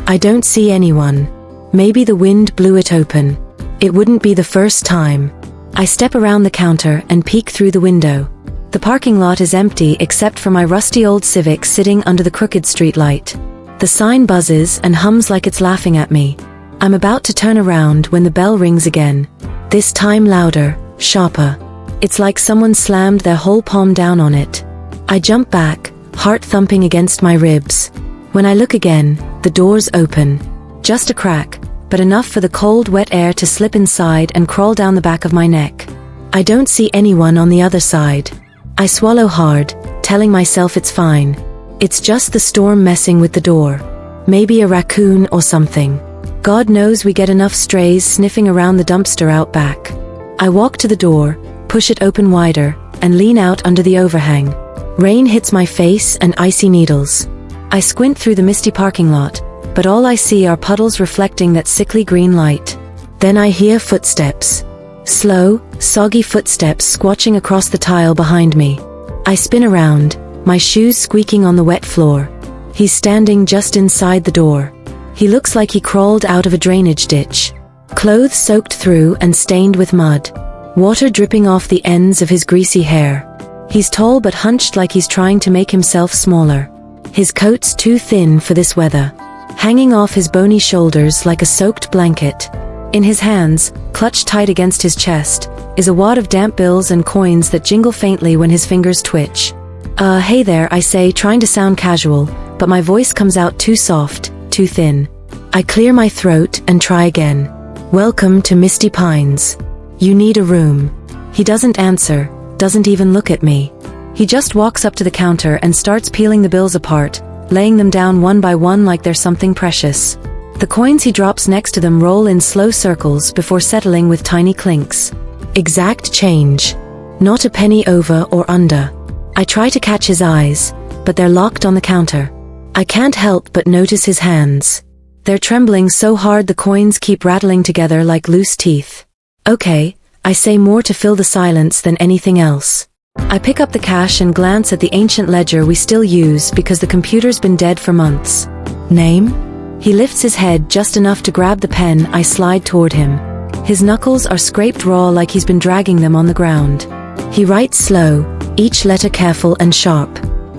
I don't see anyone. Maybe the wind blew it open. It wouldn't be the first time. I step around the counter and peek through the window. The parking lot is empty except for my rusty old Civic sitting under the crooked street light. The sign buzzes and hums like it's laughing at me. I'm about to turn around when the bell rings again. This time louder, sharper. It's like someone slammed their whole palm down on it. I jump back, heart thumping against my ribs. When I look again, the door's open. Just a crack, but enough for the cold, wet air to slip inside and crawl down the back of my neck. I don't see anyone on the other side. I swallow hard, telling myself it's fine. It's just the storm messing with the door. Maybe a raccoon or something. God knows we get enough strays sniffing around the dumpster out back. I walk to the door, push it open wider, and lean out under the overhang. Rain hits my face and icy needles. I squint through the misty parking lot, but all I see are puddles reflecting that sickly green light. Then I hear footsteps. Slow, soggy footsteps squatching across the tile behind me. I spin around, my shoes squeaking on the wet floor. He's standing just inside the door. He looks like he crawled out of a drainage ditch. Clothes soaked through and stained with mud. Water dripping off the ends of his greasy hair. He's tall but hunched like he's trying to make himself smaller. His coat's too thin for this weather, hanging off his bony shoulders like a soaked blanket. In his hands, clutched tight against his chest, is a wad of damp bills and coins that jingle faintly when his fingers twitch. Hey there, I say, trying to sound casual, but my voice comes out too soft, too thin. I clear my throat and try again. Welcome to Misty Pines. You need a room. He doesn't answer, doesn't even look at me. He just walks up to the counter and starts peeling the bills apart, laying them down one by one like they're something precious. The coins he drops next to them roll in slow circles before settling with tiny clinks. Exact change. Not a penny over or under. I try to catch his eyes, but they're locked on the counter. I can't help but notice his hands. They're trembling so hard the coins keep rattling together like loose teeth. Okay, I say, more to fill the silence than anything else. I pick up the cash and glance at the ancient ledger we still use because the computer's been dead for months. Name? He lifts his head just enough to grab the pen I slide toward him. His knuckles are scraped raw like he's been dragging them on the ground. He writes slow, each letter careful and sharp.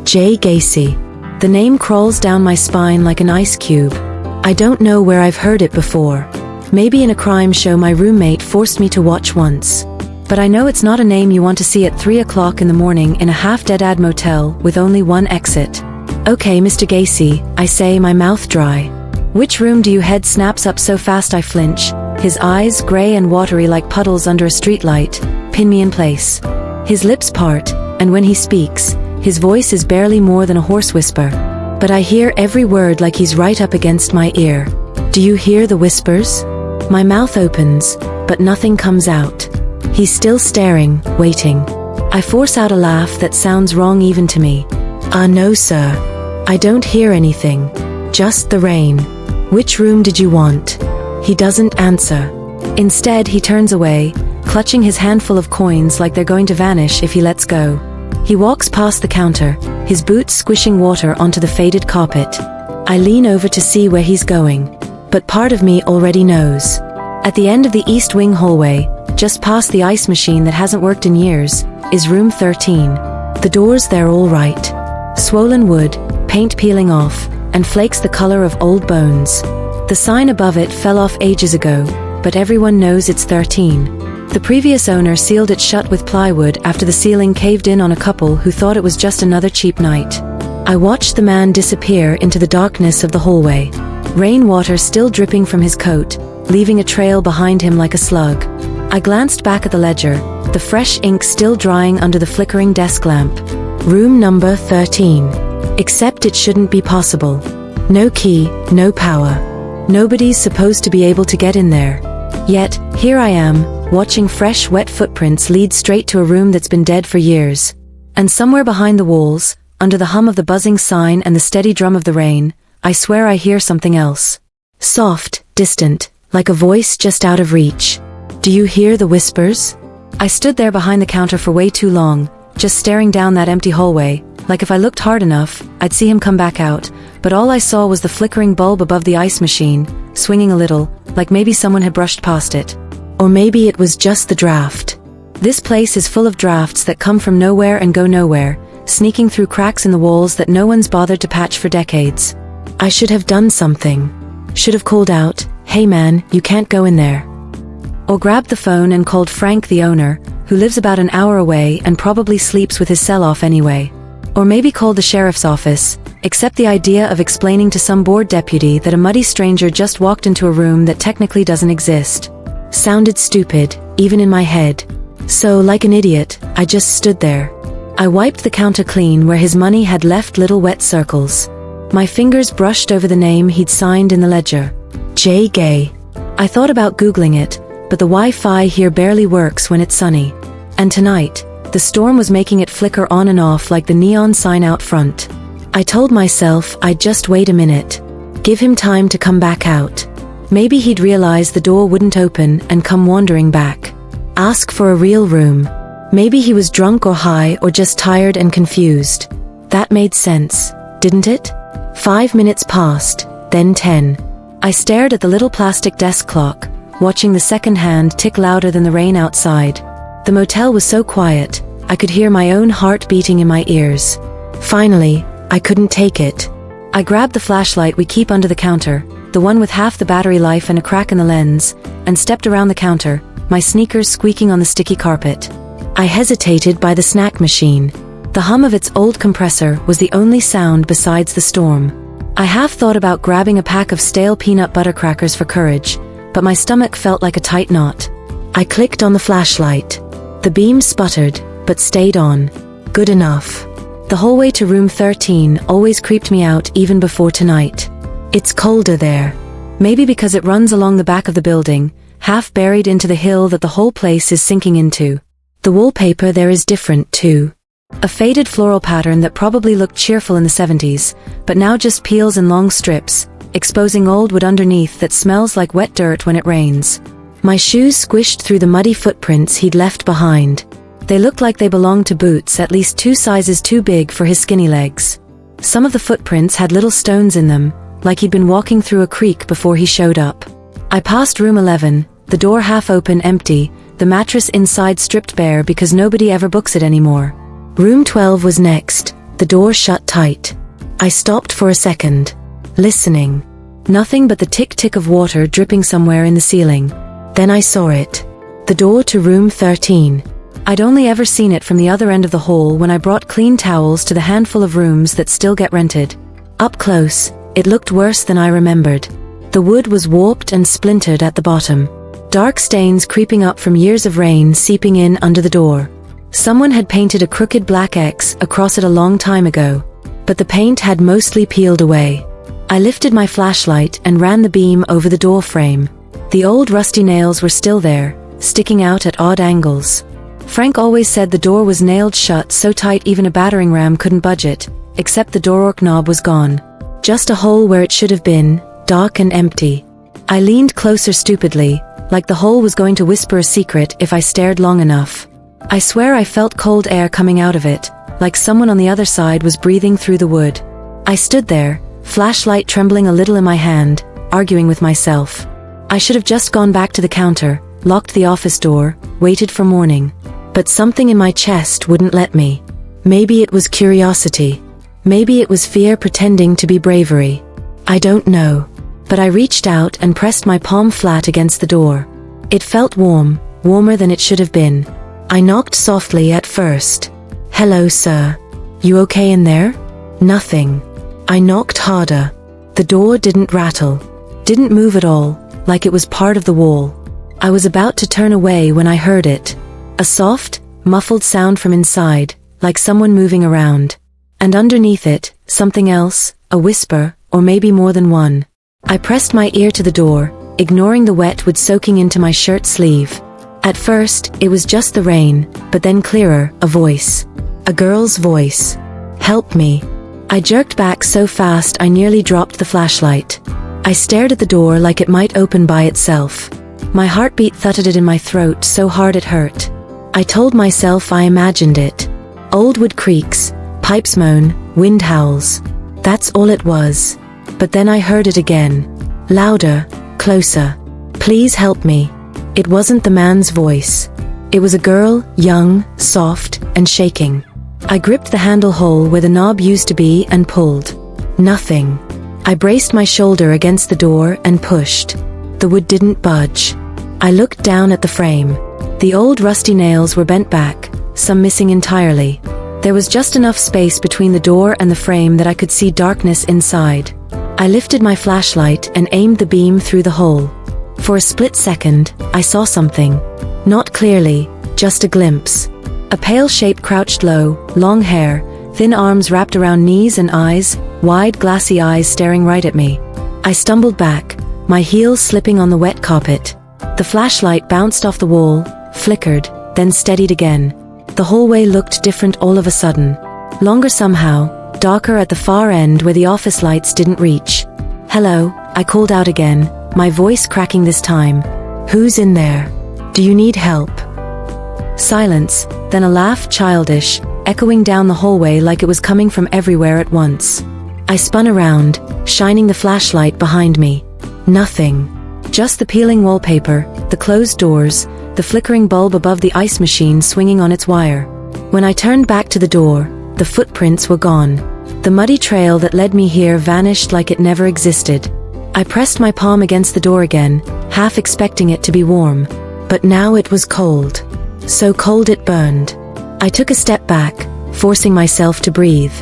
J. Gacy. The name crawls down my spine like an ice cube. I don't know where I've heard it before. Maybe in a crime show my roommate forced me to watch once. But I know it's not a name you want to see at 3 o'clock in the morning in a half-dead-ad motel with only one exit. Okay, Mr. Gacy, I say, my mouth dry. Which room do you head? Snaps up so fast I flinch. His eyes, gray and watery like puddles under a streetlight, pin me in place. His lips part, and when he speaks, his voice is barely more than a hoarse whisper. But I hear every word like he's right up against my ear. Do you hear the whispers? My mouth opens, but nothing comes out. He's still staring, waiting. I force out a laugh that sounds wrong even to me. No sir. I don't hear anything. Just the rain. Which room did you want? He doesn't answer. Instead, he turns away, clutching his handful of coins like they're going to vanish if he lets go. He walks past the counter, his boots squishing water onto the faded carpet. I lean over to see where he's going, but part of me already knows. At the end of the east wing hallway, just past the ice machine that hasn't worked in years, is room 13. The door's there all right. Swollen wood, paint peeling off, and flakes the color of old bones. The sign above it fell off ages ago, but everyone knows it's 13. The previous owner sealed it shut with plywood after the ceiling caved in on a couple who thought it was just another cheap night. I watched the man disappear into the darkness of the hallway. Rainwater still dripping from his coat, leaving a trail behind him like a slug. I glanced back at the ledger, the fresh ink still drying under the flickering desk lamp. Room number 13. Except it shouldn't be possible. No key, no power. Nobody's supposed to be able to get in there. Yet, here I am, watching fresh, wet footprints lead straight to a room that's been dead for years. And somewhere behind the walls, under the hum of the buzzing sign and the steady drum of the rain, I swear I hear something else. Soft, distant, like a voice just out of reach. Do you hear the whispers? I stood there behind the counter for way too long, just staring down that empty hallway, like if I looked hard enough, I'd see him come back out, but all I saw was the flickering bulb above the ice machine, swinging a little, like maybe someone had brushed past it. Or maybe it was just the draft. This place is full of drafts that come from nowhere and go nowhere, sneaking through cracks in the walls that no one's bothered to patch for decades. I should have done something. Should have called out, "Hey man, you can't go in there." Or grabbed the phone and called Frank, the owner, who lives about an hour away and probably sleeps with his cell off anyway. Or maybe called the sheriff's office, except the idea of explaining to some bored deputy that a muddy stranger just walked into a room that technically doesn't exist sounded stupid, even in my head. So, like an idiot, I just stood there. I wiped the counter clean where his money had left little wet circles. My fingers brushed over the name he'd signed in the ledger. J. Gay. I thought about Googling it, but the Wi-Fi here barely works when it's sunny. And tonight, the storm was making it flicker on and off like the neon sign out front. I told myself I'd just wait a minute. Give him time to come back out. Maybe he'd realize the door wouldn't open and come wandering back. Ask for a real room. Maybe he was drunk or high or just tired and confused. That made sense, didn't it? 5 minutes passed, then 10. I stared at the little plastic desk clock, watching the second hand tick louder than the rain outside. The motel was so quiet, I could hear my own heart beating in my ears. Finally, I couldn't take it. I grabbed the flashlight we keep under the counter, the one with half the battery life and a crack in the lens, and stepped around the counter, my sneakers squeaking on the sticky carpet. I hesitated by the snack machine. The hum of its old compressor was the only sound besides the storm. I half thought about grabbing a pack of stale peanut butter crackers for courage, but my stomach felt like a tight knot. I clicked on the flashlight. The beam sputtered, but stayed on. Good enough. The hallway to room 13 always creeped me out even before tonight. It's colder there. Maybe because it runs along the back of the building, half buried into the hill that the whole place is sinking into. The wallpaper there is different too. A faded floral pattern that probably looked cheerful in the 70s, but now just peels in long strips, exposing old wood underneath that smells like wet dirt when it rains. My shoes squished through the muddy footprints he'd left behind. They looked like they belonged to boots at least 2 sizes too big for his skinny legs. Some of the footprints had little stones in them, like he'd been walking through a creek before he showed up. I passed room 11, the door half open, empty, the mattress inside stripped bare because nobody ever books it anymore. Room 12 was next, the door shut tight. I stopped for a second, listening. Nothing but the tick-tick of water dripping somewhere in the ceiling. Then I saw it. The door to room 13. I'd only ever seen it from the other end of the hall when I brought clean towels to the handful of rooms that still get rented. Up close, it looked worse than I remembered. The wood was warped and splintered at the bottom. Dark stains creeping up from years of rain seeping in under the door. Someone had painted a crooked black X across it a long time ago, but the paint had mostly peeled away. I lifted my flashlight and ran the beam over the door frame. The old rusty nails were still there, sticking out at odd angles. Frank always said the door was nailed shut so tight even a battering ram couldn't budge it, except the door knob was gone. Just a hole where it should have been, dark and empty. I leaned closer stupidly, like the hole was going to whisper a secret if I stared long enough. I swear I felt cold air coming out of it, like someone on the other side was breathing through the wood. I stood there, flashlight trembling a little in my hand, arguing with myself. I should have just gone back to the counter, locked the office door, waited for morning. But something in my chest wouldn't let me. Maybe it was curiosity. Maybe it was fear pretending to be bravery. I don't know. But I reached out and pressed my palm flat against the door. It felt warm, warmer than it should have been. I knocked softly at first. "Hello, sir. You okay in there?" Nothing. I knocked harder. The door didn't rattle. Didn't move at all, like it was part of the wall. I was about to turn away when I heard it. A soft, muffled sound from inside, like someone moving around. And underneath it, something else, a whisper, or maybe more than one. I pressed my ear to the door, ignoring the wet wood soaking into my shirt sleeve. At first, it was just the rain, but then clearer, a voice. A girl's voice. "Help me." I jerked back so fast I nearly dropped the flashlight. I stared at the door like it might open by itself. My heartbeat thudded in my throat so hard it hurt. I told myself I imagined it. Old wood creaks, pipes moan, wind howls. That's all it was. But then I heard it again. Louder, closer. Please help me. It wasn't the man's voice. It was a girl, young, soft, and shaking. I gripped the handle hole where the knob used to be and pulled. Nothing. I braced my shoulder against the door and pushed. The wood didn't budge. I looked down at the frame. The old rusty nails were bent back, some missing entirely. There was just enough space between the door and the frame that I could see darkness inside. I lifted my flashlight and aimed the beam through the hole. For a split second, I saw something. Not clearly, just a glimpse. A pale shape crouched low, long hair, thin arms wrapped around knees and eyes, wide glassy eyes staring right at me. I stumbled back, my heels slipping on the wet carpet. The flashlight bounced off the wall, flickered, then steadied again. The hallway looked different all of a sudden. Longer somehow, darker at the far end where the office lights didn't reach. "Hello," I called out again, my voice cracking this time. "Who's in there? Do you need help?" Silence, then a laugh, childish, echoing down the hallway like it was coming from everywhere at once. I spun around, shining the flashlight behind me. Nothing. Just the peeling wallpaper, the closed doors, the flickering bulb above the ice machine swinging on its wire. When I turned back to the door, the footprints were gone. The muddy trail that led me here vanished like it never existed. I pressed my palm against the door again, half expecting it to be warm. But now it was cold. So cold it burned. I took a step back, forcing myself to breathe.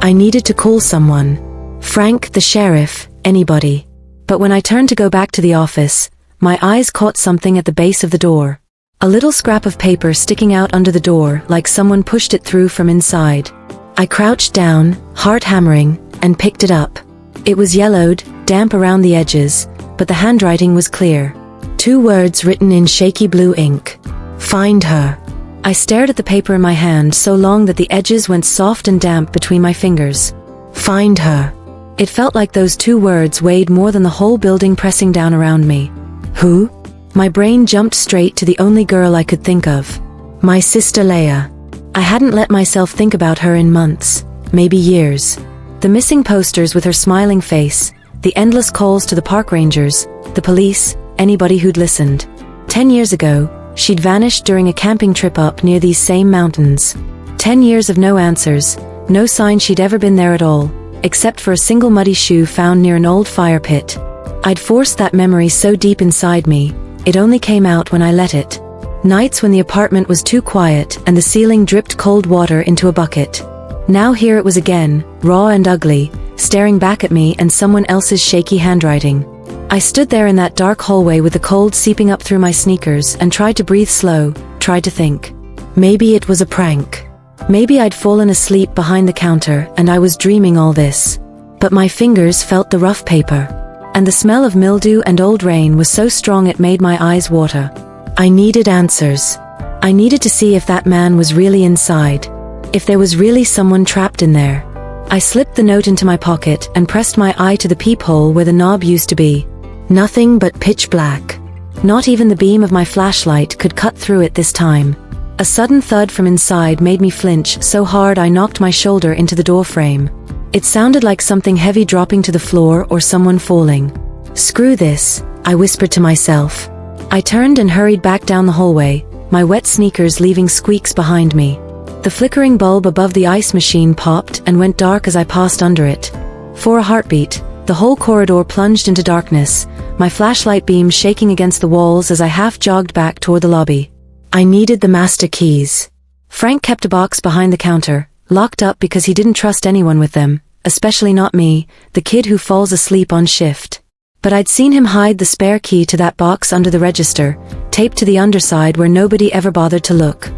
I needed to call someone. Frank, the sheriff, anybody. But when I turned to go back to the office, my eyes caught something at the base of the door. A little scrap of paper sticking out under the door like someone pushed it through from inside. I crouched down, heart hammering, and picked it up. It was yellowed, damp around the edges, but the handwriting was clear. 2 words written in shaky blue ink. "Find her." I stared at the paper in my hand so long that the edges went soft and damp between my fingers. Find her. It felt like those 2 words weighed more than the whole building pressing down around me. Who? My brain jumped straight to the only girl I could think of. My sister Leia. I hadn't let myself think about her in months, maybe years. The missing posters with her smiling face, the endless calls to the park rangers, the police, anybody who'd listened. 10 years ago, she'd vanished during a camping trip up near these same mountains. 10 years of no answers, no sign she'd ever been there at all, except for a single muddy shoe found near an old fire pit. I'd forced that memory so deep inside me, it only came out when I let it. Nights when the apartment was too quiet and the ceiling dripped cold water into a bucket. Now here it was again, raw and ugly, staring back at me and someone else's shaky handwriting. I stood there in that dark hallway with the cold seeping up through my sneakers and tried to breathe slow, tried to think. Maybe it was a prank. Maybe I'd fallen asleep behind the counter and I was dreaming all this. But my fingers felt the rough paper. And the smell of mildew and old rain was so strong it made my eyes water. I needed answers. I needed to see if that man was really inside. If there was really someone trapped in there. I slipped the note into my pocket and pressed my eye to the peephole where the knob used to be. Nothing but pitch black. Not even the beam of my flashlight could cut through it this time. A sudden thud from inside made me flinch so hard I knocked my shoulder into the doorframe. It sounded like something heavy dropping to the floor or someone falling. Screw this, I whispered to myself. I turned and hurried back down the hallway, my wet sneakers leaving squeaks behind me. The flickering bulb above the ice machine popped and went dark as I passed under it. For a heartbeat, the whole corridor plunged into darkness, my flashlight beam shaking against the walls as I half jogged back toward the lobby. I needed the master keys. Frank kept a box behind the counter, locked up because he didn't trust anyone with them, especially not me, the kid who falls asleep on shift. But I'd seen him hide the spare key to that box under the register, taped to the underside where nobody ever bothered to look.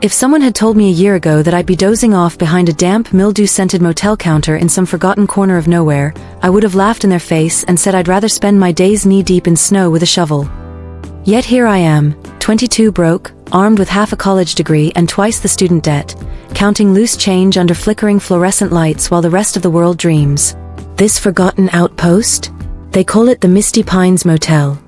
If someone had told me a year ago that I'd be dozing off behind a damp, mildew-scented motel counter in some forgotten corner of nowhere, I would have laughed in their face and said I'd rather spend my days knee-deep in snow with a shovel. Yet here I am, 22 broke, armed with half a college degree and twice the student debt, counting loose change under flickering fluorescent lights while the rest of the world dreams. This forgotten outpost? They call it the Misty Pines Motel.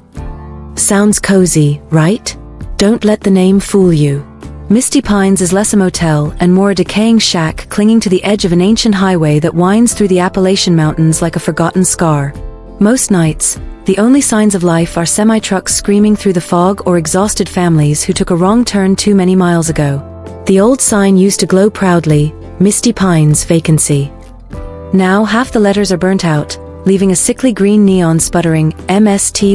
Sounds cozy, right? Don't let the name fool you. Misty Pines is less a motel and more a decaying shack clinging to the edge of an ancient highway that winds through the Appalachian Mountains like a forgotten scar. Most nights, the only signs of life are semi-trucks screaming through the fog or exhausted families who took a wrong turn too many miles ago. The old sign used to glow proudly, Misty Pines, vacancy. Now half the letters are burnt out, leaving a sickly green neon sputtering MSTYPINS,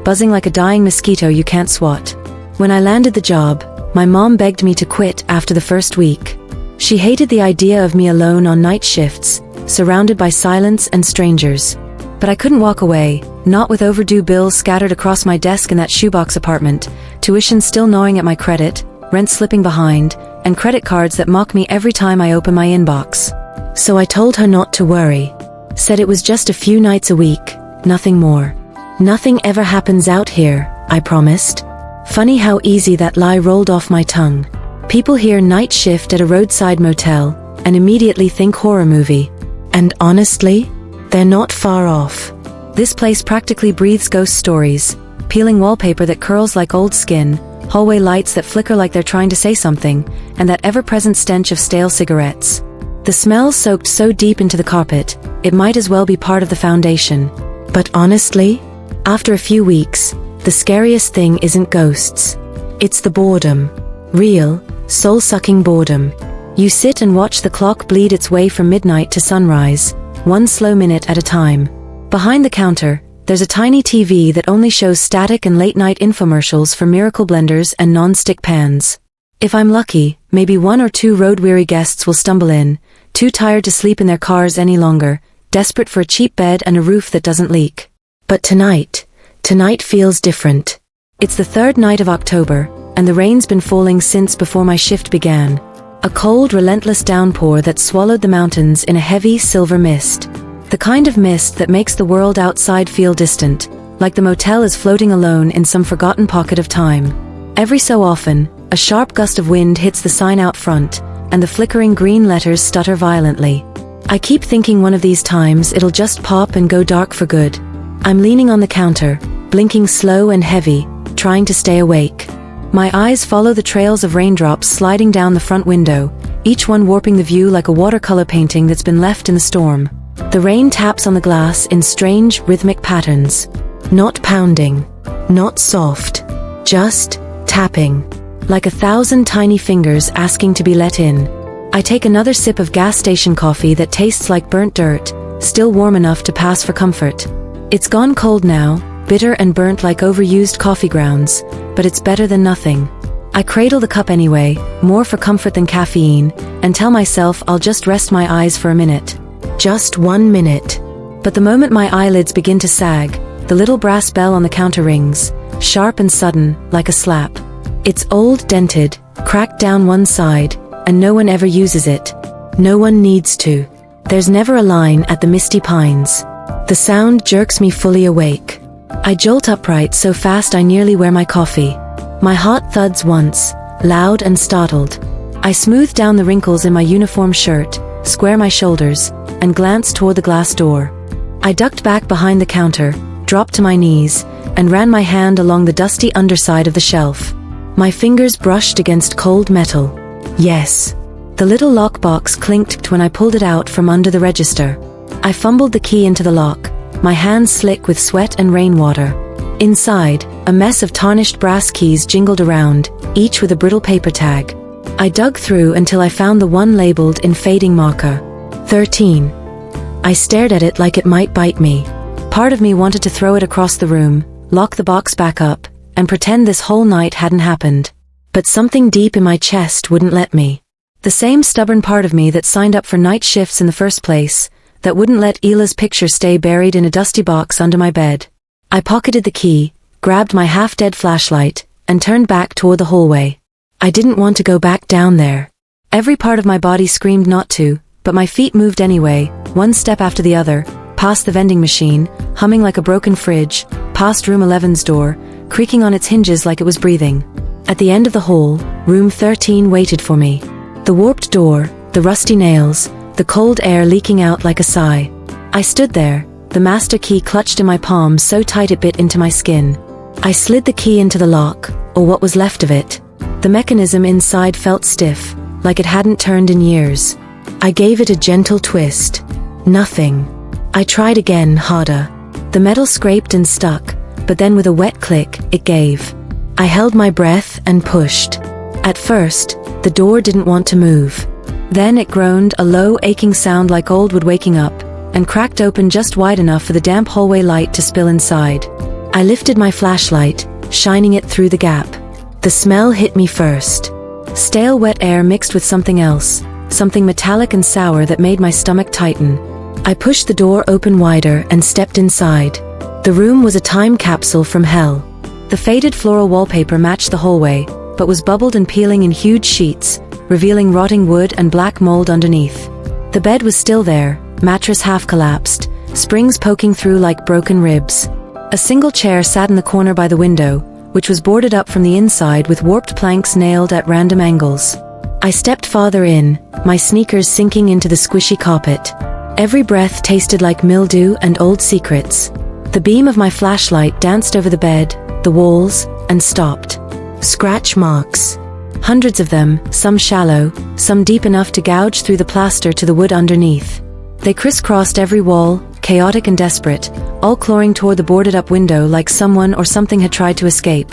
buzzing like a dying mosquito you can't swat. When I landed the job, my mom begged me to quit after the first week. She hated the idea of me alone on night shifts, surrounded by silence and strangers. But I couldn't walk away, not with overdue bills scattered across my desk in that shoebox apartment, tuition still gnawing at my credit, rent slipping behind, and credit cards that mock me every time I open my inbox. So I told her not to worry. Said it was just a few nights a week, nothing more. Nothing ever happens out here, I promised. Funny how easy that lie rolled off my tongue. People hear night shift at a roadside motel and immediately think horror movie. And honestly, they're not far off. This place practically breathes ghost stories, peeling wallpaper that curls like old skin, hallway lights that flicker like they're trying to say something, and that ever-present stench of stale cigarettes. The smell soaked so deep into the carpet, it might as well be part of the foundation. But honestly, after a few weeks, the scariest thing isn't ghosts. It's the boredom. Real, soul-sucking boredom. You sit and watch the clock bleed its way from midnight to sunrise, one slow minute at a time. Behind the counter, there's a tiny TV that only shows static and late-night infomercials for miracle blenders and non-stick pans. If I'm lucky, maybe one or two road-weary guests will stumble in, too tired to sleep in their cars any longer, desperate for a cheap bed and a roof that doesn't leak. But tonight feels different. It's the third night of October, and the rain's been falling since before my shift began. A cold, relentless downpour that swallowed the mountains in a heavy, silver mist. The kind of mist that makes the world outside feel distant, like the motel is floating alone in some forgotten pocket of time. Every so often, a sharp gust of wind hits the sign out front, and the flickering green letters stutter violently. I keep thinking one of these times it'll just pop and go dark for good. I'm leaning on the counter, blinking slow and heavy, trying to stay awake. My eyes follow the trails of raindrops sliding down the front window, each one warping the view like a watercolor painting that's been left in the storm. The rain taps on the glass in strange, rhythmic patterns. Not pounding, not soft, just tapping, like 1,000 tiny fingers asking to be let in. I take another sip of gas station coffee that tastes like burnt dirt, still warm enough to pass for comfort. It's gone cold now, bitter and burnt like overused coffee grounds, but it's better than nothing. I cradle the cup anyway, more for comfort than caffeine, and tell myself I'll just rest my eyes for a minute. Just 1 minute. But the moment my eyelids begin to sag, the little brass bell on the counter rings, sharp and sudden, like a slap. It's old, dented, cracked down one side, and no one ever uses it. No one needs to. There's never a line at the Misty Pines. The sound jerks me fully awake. I jolt upright so fast I nearly wear my coffee. My heart thuds once, loud and startled. I smooth down the wrinkles in my uniform shirt, square my shoulders, and glance toward the glass door. I ducked back behind the counter, dropped to my knees, and ran my hand along the dusty underside of the shelf. My fingers brushed against cold metal. Yes. The little lockbox clinked when I pulled it out from under the register. I fumbled the key into the lock, my hands slick with sweat and rainwater. Inside, a mess of tarnished brass keys jingled around, each with a brittle paper tag. I dug through until I found the one labeled in fading marker. 13. I stared at it like it might bite me. Part of me wanted to throw it across the room, lock the box back up, and pretend this whole night hadn't happened. But something deep in my chest wouldn't let me. The same stubborn part of me that signed up for night shifts in the first place, that wouldn't let Ela's picture stay buried in a dusty box under my bed. I pocketed the key, grabbed my half-dead flashlight, and turned back toward the hallway. I didn't want to go back down there. Every part of my body screamed not to, but my feet moved anyway, one step after the other, past the vending machine, humming like a broken fridge, past room 11's door, creaking on its hinges like it was breathing. At the end of the hall, room 13 waited for me. The warped door, the rusty nails, the cold air leaking out like a sigh. I stood there, the master key clutched in my palm so tight it bit into my skin. I slid the key into the lock, or what was left of it. The mechanism inside felt stiff, like it hadn't turned in years. I gave it a gentle twist. Nothing. I tried again, harder. The metal scraped and stuck, but then with a wet click, it gave. I held my breath and pushed. At first, the door didn't want to move. Then it groaned, a low, aching sound like old wood waking up, and cracked open just wide enough for the damp hallway light to spill inside. I lifted my flashlight, shining it through the gap. The smell hit me first. Stale wet air mixed with something else, something metallic and sour that made my stomach tighten. I pushed the door open wider and stepped inside. The room was a time capsule from hell. The faded floral wallpaper matched the hallway, but was bubbled and peeling in huge sheets, revealing rotting wood and black mold underneath. The bed was still there, mattress half collapsed, springs poking through like broken ribs. A single chair sat in the corner by the window, which was boarded up from the inside with warped planks nailed at random angles. I stepped farther in, my sneakers sinking into the squishy carpet. Every breath tasted like mildew and old secrets. The beam of my flashlight danced over the bed, the walls, and stopped. Scratch marks. Hundreds of them, some shallow, some deep enough to gouge through the plaster to the wood underneath. They crisscrossed every wall, chaotic and desperate, all clawing toward the boarded-up window like someone or something had tried to escape.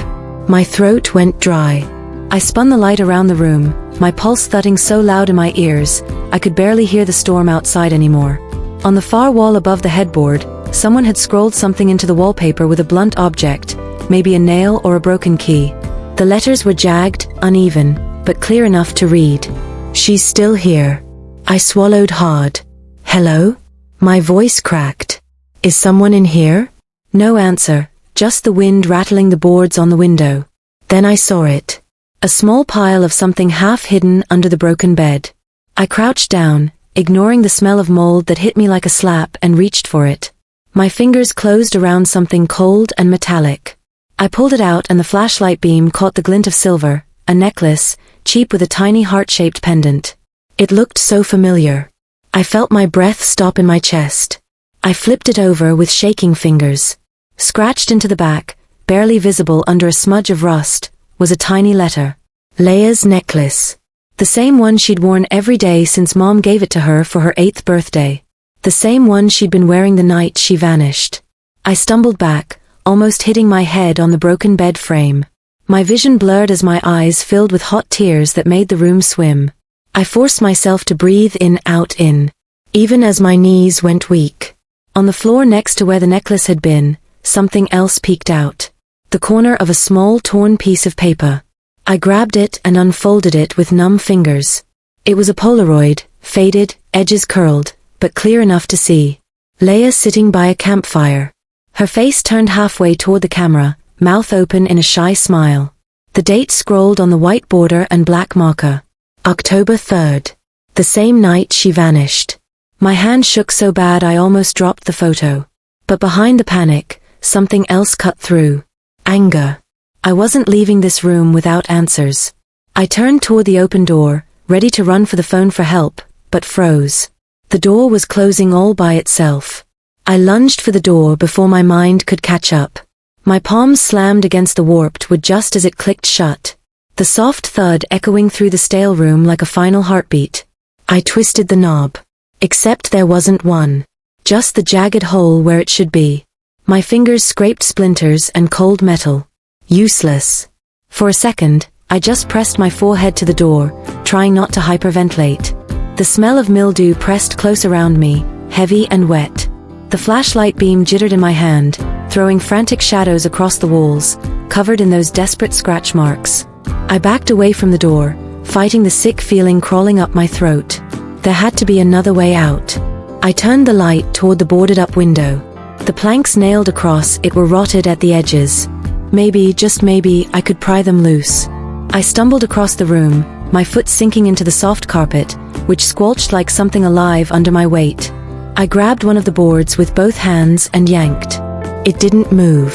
My throat went dry. I spun the light around the room, my pulse thudding so loud in my ears, I could barely hear the storm outside anymore. On the far wall above the headboard, someone had scrolled something into the wallpaper with a blunt object, maybe a nail or a broken key. The letters were jagged, uneven, but clear enough to read. "She's still here." I swallowed hard. "Hello?" My voice cracked. "Is someone in here?" No answer, just the wind rattling the boards on the window. Then I saw it. A small pile of something half hidden under the broken bed. I crouched down, ignoring the smell of mold that hit me like a slap, and reached for it. My fingers closed around something cold and metallic. I pulled it out and the flashlight beam caught the glint of silver, a necklace, cheap with a tiny heart-shaped pendant. It looked so familiar. I felt my breath stop in my chest. I flipped it over with shaking fingers. Scratched into the back, barely visible under a smudge of rust, was a tiny letter. Leia's necklace. The same one she'd worn every day since Mom gave it to her for her 8th birthday. The same one she'd been wearing the night she vanished. I stumbled back, almost hitting my head on the broken bed frame. My vision blurred as my eyes filled with hot tears that made the room swim. I forced myself to breathe in, out, in. Even as my knees went weak. On the floor next to where the necklace had been, something else peeked out. The corner of a small torn piece of paper. I grabbed it and unfolded it with numb fingers. It was a Polaroid, faded, edges curled, but clear enough to see. Leia sitting by a campfire. Her face turned halfway toward the camera, mouth open in a shy smile. The date scrolled on the white border and black marker. October 3rd. The same night she vanished. My hand shook so bad I almost dropped the photo. But behind the panic, something else cut through. Anger. I wasn't leaving this room without answers. I turned toward the open door, ready to run for the phone for help, but froze. The door was closing all by itself. I lunged for the door before my mind could catch up. My palms slammed against the warped wood just as it clicked shut. The soft thud echoing through the stale room like a final heartbeat. I twisted the knob. Except there wasn't one. Just the jagged hole where it should be. My fingers scraped splinters and cold metal. Useless. For a second, I just pressed my forehead to the door, trying not to hyperventilate. The smell of mildew pressed close around me, heavy and wet. The flashlight beam jittered in my hand, throwing frantic shadows across the walls, covered in those desperate scratch marks. I backed away from the door, fighting the sick feeling crawling up my throat. There had to be another way out. I turned the light toward the boarded-up window. The planks nailed across it were rotted at the edges. Maybe, just maybe, I could pry them loose. I stumbled across the room, my foot sinking into the soft carpet, which squelched like something alive under my weight. I grabbed one of the boards with both hands and yanked. It didn't move.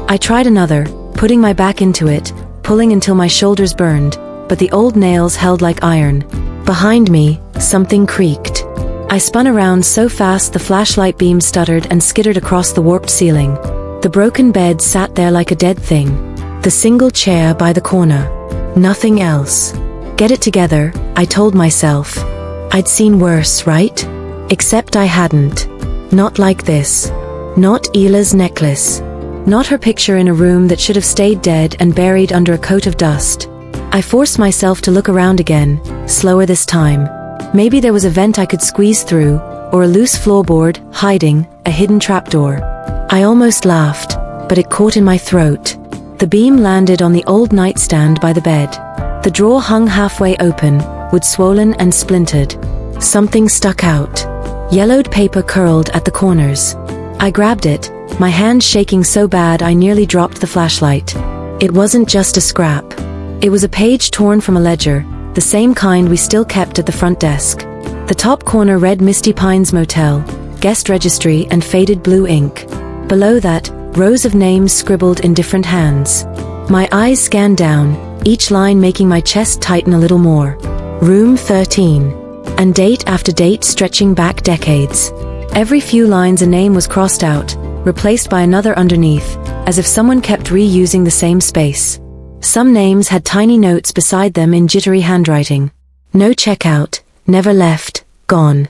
I tried another, putting my back into it, pulling until my shoulders burned, but the old nails held like iron. Behind me, something creaked. I spun around so fast the flashlight beam stuttered and skittered across the warped ceiling. The broken bed sat there like a dead thing. The single chair by the corner. Nothing else. Get it together, I told myself. I'd seen worse, right? Except I hadn't. Not like this. Not Ila's necklace. Not her picture in a room that should have stayed dead and buried under a coat of dust. I forced myself to look around again, slower this time. Maybe there was a vent I could squeeze through, or a loose floorboard, hiding, a hidden trapdoor. I almost laughed, but it caught in my throat. The beam landed on the old nightstand by the bed. The drawer hung halfway open, wood swollen and splintered. Something stuck out. Yellowed paper curled at the corners. I grabbed it, my hand shaking so bad I nearly dropped the flashlight. It wasn't just a scrap. It was a page torn from a ledger, the same kind we still kept at the front desk. The top corner read Misty Pines Motel, guest registry and faded blue ink. Below that, rows of names scribbled in different hands. My eyes scanned down, each line making my chest tighten a little more. Room 13. And date after date stretching back decades. Every few lines a name was crossed out, replaced by another underneath, as if someone kept reusing the same space. Some names had tiny notes beside them in jittery handwriting. No checkout, never left, gone.